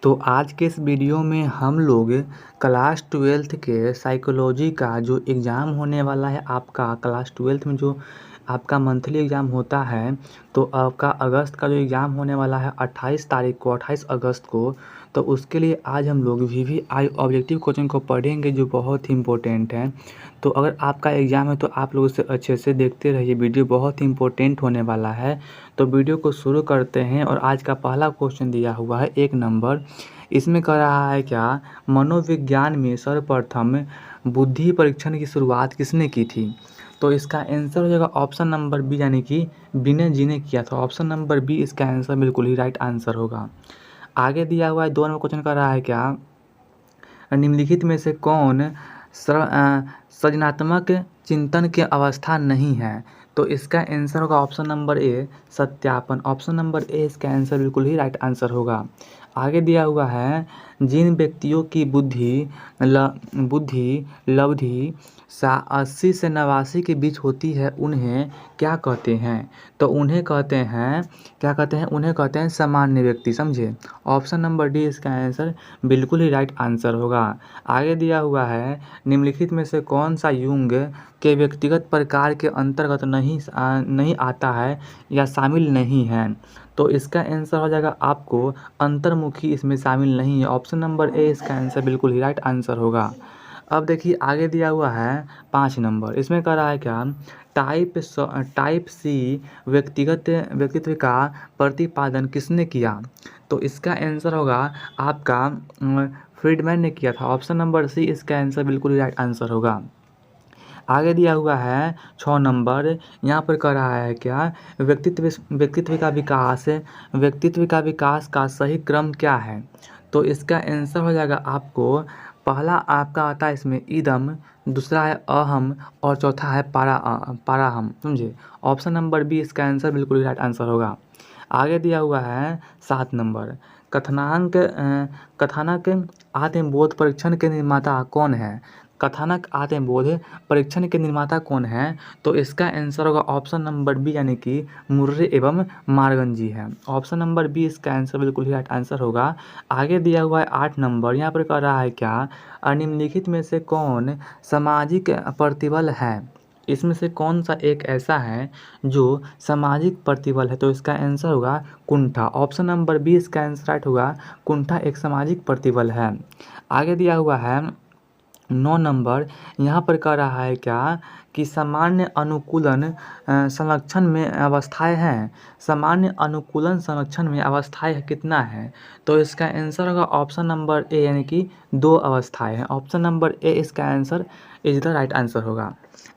तो आज के इस वीडियो में हम लोग क्लास ट्वेल्थ के साइकोलॉजी का जो एग्ज़ाम होने वाला है आपका क्लास ट्वेल्थ में जो आपका मंथली एग्ज़ाम होता है, तो आपका अगस्त का जो एग्ज़ाम होने वाला है 28 तारीख को 28 अगस्त को, तो उसके लिए आज हम लोग वीवीआई ऑब्जेक्टिव क्वेश्चन को पढ़ेंगे जो बहुत ही इम्पोर्टेंट है। तो अगर आपका एग्ज़ाम है तो आप लोग इसे अच्छे से देखते रहिए, वीडियो बहुत ही इम्पोर्टेंट होने वाला है। तो वीडियो को शुरू करते हैं और आज का पहला क्वेश्चन दिया हुआ है 1 नंबर। इसमें कह रहा है क्या, मनोविज्ञान में सर्वप्रथम बुद्धि परीक्षण की शुरुआत किसने की थी? तो इसका आंसर हो जाएगा ऑप्शन नंबर बी, यानी कि बिने जी ने किया था। ऑप्शन नंबर बी इसका आंसर बिल्कुल ही राइट आंसर होगा। आगे दिया हुआ है 2 नंबर क्वेश्चन कर रहा है क्या, निम्नलिखित में से कौन सृजनात्मक चिंतन की अवस्था नहीं है? तो इसका आंसर होगा ऑप्शन नंबर ए, सत्यापन। ऑप्शन नंबर ए इसका आंसर बिल्कुल ही राइट आंसर होगा। आगे दिया हुआ है, जिन व्यक्तियों की बुद्धि लब्धि 80 से 89 के बीच होती है उन्हें क्या कहते हैं? तो उन्हें कहते हैं, क्या कहते हैं? उन्हें कहते हैं सामान्य व्यक्ति। समझे? ऑप्शन नंबर डी इसका आंसर बिल्कुल ही राइट आंसर होगा। आगे दिया हुआ है, निम्नलिखित में से कौन सा युंग के व्यक्तिगत प्रकार के अंतर्गत नहीं आता है या शामिल नहीं है? तो इसका आंसर हो जाएगा आपको अंतर्मुखी इसमें शामिल नहीं है। ऑप्शन नंबर ए इसका आंसर बिल्कुल ही राइट आंसर होगा। अब देखिए आगे दिया हुआ है 5 नंबर। इसमें कह रहा है क्या, टाइप सी व्यक्तित्व का प्रतिपादन किसने किया? तो इसका आंसर होगा आपका फ्रीडमैन ने किया था। ऑप्शन नंबर सी इसका आंसर बिल्कुल ही राइट आंसर होगा। आगे दिया हुआ है 6 नंबर। यहाँ पर कह रहा है क्या, व्यक्तित्व का विकास का सही क्रम क्या है? तो इसका आंसर हो जाएगा आपको, पहला आपका आता है इसमें इदम, दूसरा है अहम और चौथा है पाराहम। समझे? ऑप्शन नंबर बी इसका आंसर बिल्कुल ही राइट आंसर होगा। आगे दिया हुआ है 7 नंबर। कथानक आत्मबोध परीक्षण के निर्माता कौन है? कथानक आत्मबोध परीक्षण के निर्माता कौन है? तो इसका आंसर होगा ऑप्शन नंबर बी, यानी कि मुर्रे एवं मार्गन जी है। ऑप्शन नंबर बी इसका आंसर बिल्कुल ही राइट आंसर होगा। आगे दिया हुआ है 8 नंबर। यहाँ पर कह रहा है क्या, निम्नलिखित में से कौन सामाजिक प्रतिबल है? इसमें से कौन सा एक ऐसा है जो सामाजिक प्रतिबल है? तो इसका आंसर होगा कुंठा। ऑप्शन नंबर बी इसका आंसर राइट होगा, कुंठा एक सामाजिक प्रतिबल है। आगे दिया हुआ है 9 नंबर। यहाँ पर कह रहा है क्या, कि सामान्य अनुकूलन संरक्षण में अवस्थाएं हैं। सामान्य अनुकूलन संरक्षण में अवस्थाएं कितना है? तो इसका आंसर होगा ऑप्शन नंबर ए, यानी कि 2 अवस्थाएं हैं। ऑप्शन नंबर ए इसका answer is the right answer होगा।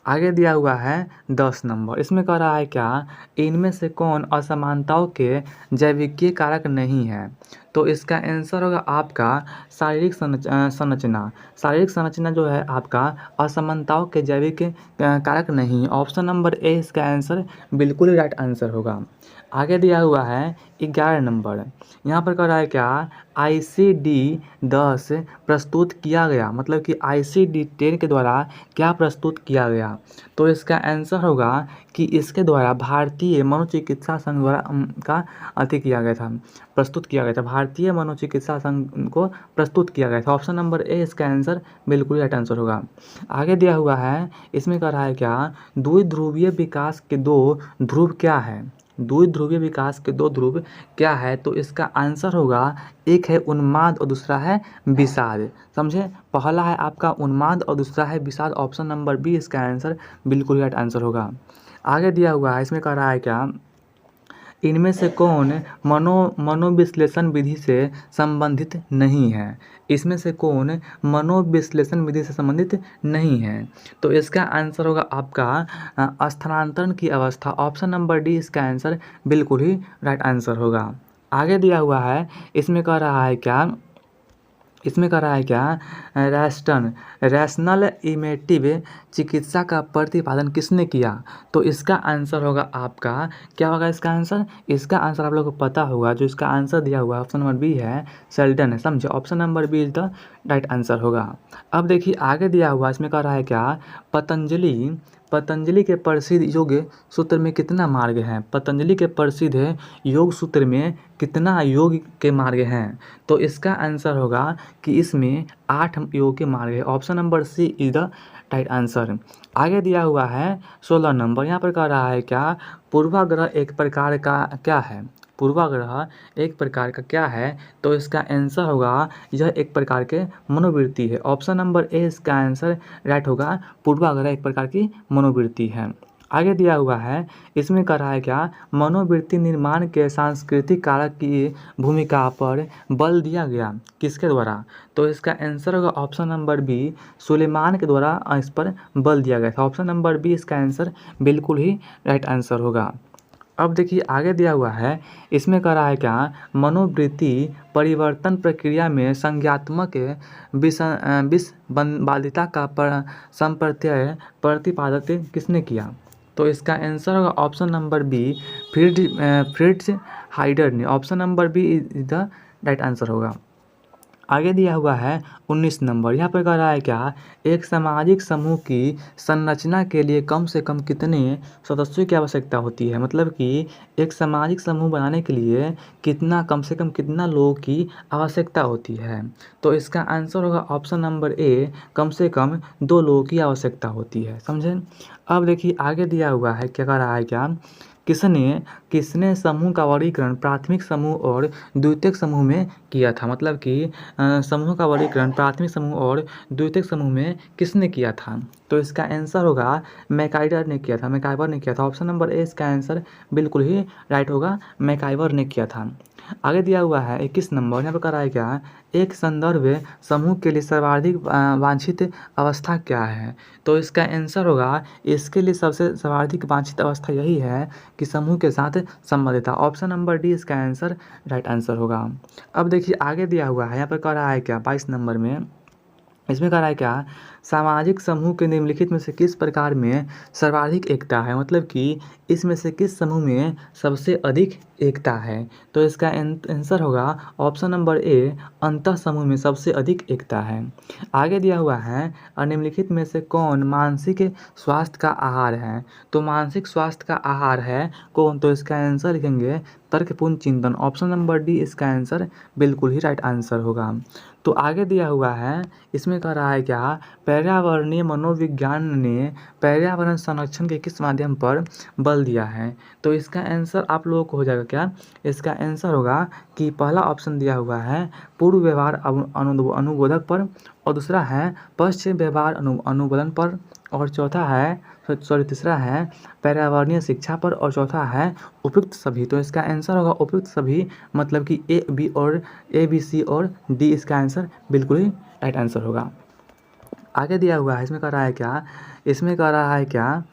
आगे दिया हुआ है 10 नंबर। इसमें कह रहा है क्या, इनमें से कौन असमानताओं के जैविकीय कारक नहीं है? तो इसका आंसर होगा आपका शारीरिक संरचना। शारीरिक संरचना जो है आपका असमानताओं के जैविक कारक नहीं। ऑप्शन नंबर ए इसका आंसर बिल्कुल ही राइट आंसर होगा। आगे दिया हुआ है 11 नंबर। यहाँ पर कह रहा है क्या, ICD-10 प्रस्तुत किया गया, मतलब कि ICD-10 के द्वारा क्या प्रस्तुत किया गया? तो इसका आंसर होगा कि इसके द्वारा भारतीय मनोचिकित्सा संघ द्वारा प्रस्तुत किया गया था। भारतीय मनोचिकित्सा संघ को प्रस्तुत किया गया था। ऑप्शन नंबर ए इसका आंसर बिल्कुल राइट आंसर होगा। आगे दिया हुआ है, इसमें कह रहा है क्या, द्विध्रुवीय विकास के 2 ध्रुव क्या है? द्विध्रुवीय विकास के 2 ध्रुव क्या है? तो इसका आंसर होगा, एक है उन्माद और दूसरा है विषाद। समझे? पहला है आपका उन्माद और दूसरा है विषाद। ऑप्शन नंबर बी इसका आंसर बिल्कुल राइट आंसर होगा। आगे दिया हुआ है, इसमें कह रहा है क्या, इनमें से कौन मनोविश्लेषण विधि से संबंधित नहीं है? इसमें से कौन मनोविश्लेषण विधि से संबंधित नहीं है? तो इसका आंसर होगा आपका स्थानांतरण की अवस्था। ऑप्शन नंबर डी इसका आंसर बिल्कुल ही राइट आंसर होगा। आगे दिया हुआ है, इसमें कह रहा है क्या, रैशनल इमेटिव चिकित्सा का प्रतिपादन किसने किया? तो इसका आंसर होगा आपका, क्या होगा इसका आंसर? इसका आंसर आप लोगों को पता होगा, जो इसका आंसर दिया हुआ है ऑप्शन नंबर बी है, शेल्टन है। समझे? Option number B is the right answer होगा। अब देखिए आगे दिया हुआ, इसमें कह रहा है क्या, पतंजलि के प्रसिद्ध योग सूत्र में कितना मार्ग है? पतंजलि के प्रसिद्ध योग सूत्र में कितना योग के मार्ग हैं? तो इसका आंसर होगा कि इसमें 8 योग के मार्ग है। Option number C is the right answer. आगे दिया हुआ है 16 नंबर, यहाँ पर कह रहा है क्या? पूर्वाग्रह एक प्रकार का क्या है? पूर्वाग्रह एक प्रकार का क्या है? तो इसका आंसर होगा यह एक प्रकार के मनोवृत्ति है। ऑप्शन नंबर ए इसका आंसर राइट होगा, पूर्वाग्रह एक प्रकार की मनोवृत्ति है। आगे दिया हुआ है, इसमें कह रहा है क्या? मनोवृत्ति निर्माण के सांस्कृतिक कारक की भूमिका पर बल दिया गया किसके द्वारा? तो इसका आंसर होगा ऑप्शन नंबर बी, सुलेमान के द्वारा इस पर बल दिया गया था। ऑप्शन नंबर बी इसका आंसर बिल्कुल ही राइट आंसर होगा। अब देखिए आगे दिया हुआ है, इसमें कह रहा है क्या? मनोवृत्ति परिवर्तन प्रक्रिया में संज्ञात्मक विसंवादिता का संप्रत्यय प्रतिपादित किसने किया? तो इसका आंसर होगा option number B, Fritz Heider ने। Option number B is the right answer होगा। आगे दिया हुआ है 19 नंबर, यहाँ पर कह रहा है क्या? एक सामाजिक समूह की संरचना के लिए कम से कम कितने सदस्यों की आवश्यकता होती है? मतलब कि एक सामाजिक समूह बनाने के लिए कम से कम कितना लोगों की आवश्यकता होती है? तो इसका आंसर होगा ऑप्शन नंबर ए, कम से कम 2 लोगों की आवश्यकता होती है। समझें? अब देखिए आगे दिया हुआ है, क्या कह रहा है क्या? किसने समूह का वर्गीकरण प्राथमिक समूह और द्वितीयक समूह में किया था? मतलब कि समूह का वर्गीकरण प्राथमिक समूह और द्वितीयक समूह में किसने किया था? तो इसका आंसर होगा मैकाइवर ने किया था। ऑप्शन नंबर ए इसका आंसर बिल्कुल ही राइट होगा, मैकाइवर ने किया था। आगे दिया हुआ है 21 नंबर, यहाँ पर कह रहा है क्या? एक संदर्भ समूह के लिए सर्वाधिक वांछित अवस्था क्या है? तो इसका आंसर होगा, इसके लिए सबसे सर्वाधिक वांछित अवस्था यही है कि समूह के साथ संबंधित। ऑप्शन नंबर डी इसका आंसर राइट आंसर होगा। अब देखिए आगे दिया हुआ है, यहाँ पर कह रहा है क्या? 22 नंबर में, इसमें कह रहा है क्या? सामाजिक समूह के निम्नलिखित में से किस प्रकार में सर्वाधिक एकता है? मतलब कि इसमें से किस समूह में सबसे अधिक एकता है? तो इसका आंसर होगा ऑप्शन नंबर ए, अंतः समूह में सबसे अधिक एकता है। आगे दिया हुआ है, निम्नलिखित में से कौन मानसिक स्वास्थ्य का आहार है? तो मानसिक स्वास्थ्य का आहार है कौन? तो इसका आंसर लिखेंगे तर्कपूर्ण चिंतन। ऑप्शन नंबर डी इसका आंसर बिल्कुल ही राइट आंसर होगा। तो आगे दिया हुआ है, इसमें कह रहा है क्या? पर्यावरणीय मनोविज्ञान ने पर्यावरण संरक्षण के किस माध्यम पर बल दिया है? तो इसका आंसर आप लोगों को हो जाएगा क्या? इसका आंसर होगा कि पहला ऑप्शन दिया हुआ है पूर्व व्यवहार अनुबोधक पर, और दूसरा है पश्चिम व्यवहार अनुबोधन पर, और तीसरा है पर्यावरणीय शिक्षा पर, और चौथा है उपयुक्त सभी। तो इसका आंसर होगा उपयुक्त सभी, मतलब कि ए बी सी और डी इसका आंसर बिल्कुल ही राइट आंसर होगा। आगे दिया हुआ है, इसमें कह रहा है क्या? इसमें कह रहा है क्या?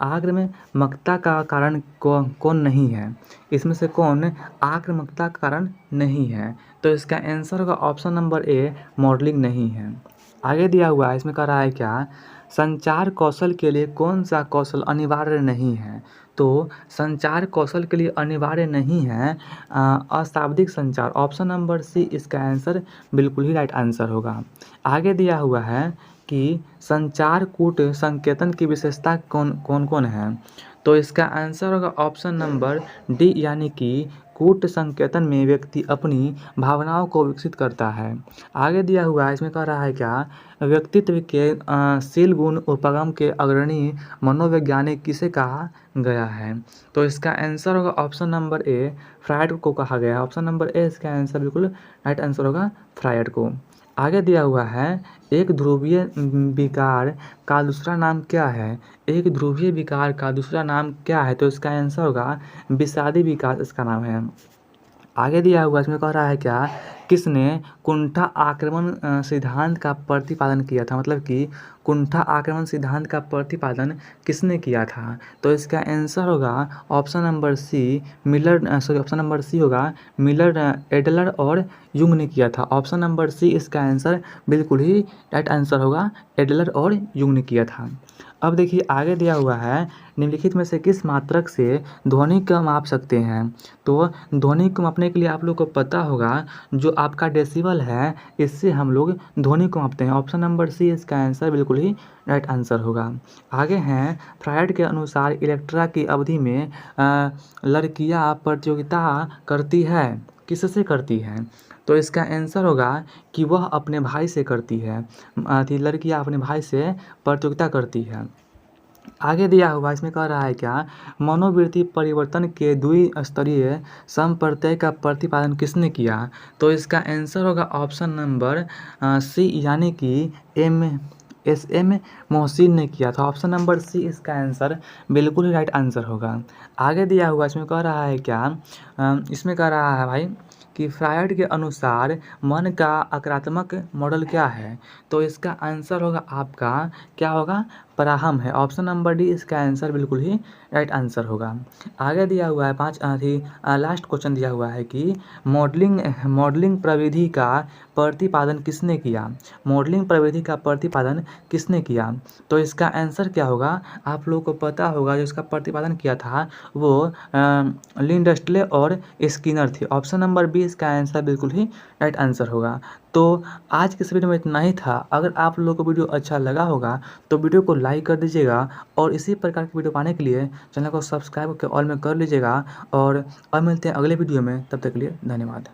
आक्रामकता का कारण कौन नहीं है? इसमें से कौन आक्रामकता का कारण नहीं है? तो इसका आंसर होगा ऑप्शन नंबर ए, मॉडलिंग नहीं है। आगे दिया हुआ है, इसमें कह रहा है क्या? संचार कौशल के लिए कौन सा कौशल अनिवार्य नहीं है? तो संचार कौशल के लिए अनिवार्य नहीं है अशाब्दिक संचार। ऑप्शन नंबर सी इसका आंसर बिल्कुल ही राइट आंसर होगा। आगे दिया हुआ है कि संचार कूट संकेतन की विशेषता कौन है? तो इसका आंसर होगा ऑप्शन नंबर डी, यानी कि कूट संकेतन में व्यक्ति अपनी भावनाओं को विकसित करता है। आगे दिया हुआ है, इसमें कह रहा है क्या? व्यक्तित्व के शील गुण उपगम के अग्रणी मनोवैज्ञानिक किसे कहा गया है? तो इसका आंसर होगा ऑप्शन नंबर ए, फ्रायड को कहा गया है। ऑप्शन नंबर ए इसका आंसर बिल्कुल राइट आंसर होगा, फ्रायड को। आगे दिया हुआ है, एक ध्रुवीय विकार का दूसरा नाम क्या है? एक ध्रुवीय विकार का दूसरा नाम क्या है? तो इसका आंसर होगा विषादी विकार इसका नाम है। आगे दिया हुआ इसमें कह रहा है क्या? किसने कुंठा आक्रमण सिद्धांत का प्रतिपादन किया था? मतलब कि कुंठा आक्रमण सिद्धांत का प्रतिपादन किसने किया था? तो इसका आंसर होगा option number C, Miller, Adler और युंग ने किया था। ऑप्शन नंबर सी इसका आंसर बिल्कुल ही राइट आंसर होगा, एडलर और युंग ने किया था। अब देखिए आगे दिया हुआ है, निम्नलिखित में से किस मात्रक से ध्वनि को माप सकते हैं। तो ध्वनि को मापने के लिए आप लोग को पता होगा, जो आपका डेसिबल है इससे हम लोग ध्वनि को मापते हैं। ऑप्शन नंबर सी इसका आंसर बिल्कुल ही राइट आंसर होगा। आगे हैं, फ्रायड के अनुसार इलेक्ट्रा की अवधि में लड़कियां प्रतियोगिता करती है, किससे करती हैं। तो इसका आंसर होगा कि वह अपने भाई से करती है। लड़कियां अपने भाई से प्रतियोगिता करती है। आगे दिया हुआ इसमें कह रहा है क्या, मनोवृत्ति परिवर्तन के द्विस्तरीय समप्रत्यय का प्रतिपादन किसने किया। तो इसका आंसर होगा ऑप्शन नंबर सी, यानी कि एम मोहसिन ने किया था। ऑप्शन नंबर सी इसका आंसर बिल्कुल ही राइट आंसर होगा। आगे दिया हुआ इसमें कह रहा है क्या, इसमें कह रहा है भाई कि फ्रायड के अनुसार मन का आक्रामक मॉडल क्या है। तो इसका आंसर होगा आपका क्या होगा, पराहम है। ऑप्शन नंबर डी इसका आंसर बिल्कुल ही राइट आंसर होगा। आगे दिया हुआ है लास्ट क्वेश्चन दिया हुआ है कि मॉडलिंग प्रविधि का प्रतिपादन किसने किया। मॉडलिंग प्रविधि का प्रतिपादन किसने किया। तो इसका आंसर क्या होगा, आप लोगों को पता होगा, जो इसका प्रतिपादन किया था वो लिंडस्ले और स्किनर थे। ऑप्शन नंबर बी इसका आंसर बिल्कुल ही राइट आंसर होगा। तो आज के इस वीडियो में इतना ही था। अगर आप लोगों को वीडियो अच्छा लगा होगा तो वीडियो को लाइक कर दीजिएगा, और इसी प्रकार की वीडियो पाने के लिए चैनल को सब्सक्राइब करके ऑल में कर लीजिएगा। और अब मिलते हैं अगले वीडियो में, तब तक के लिए धन्यवाद।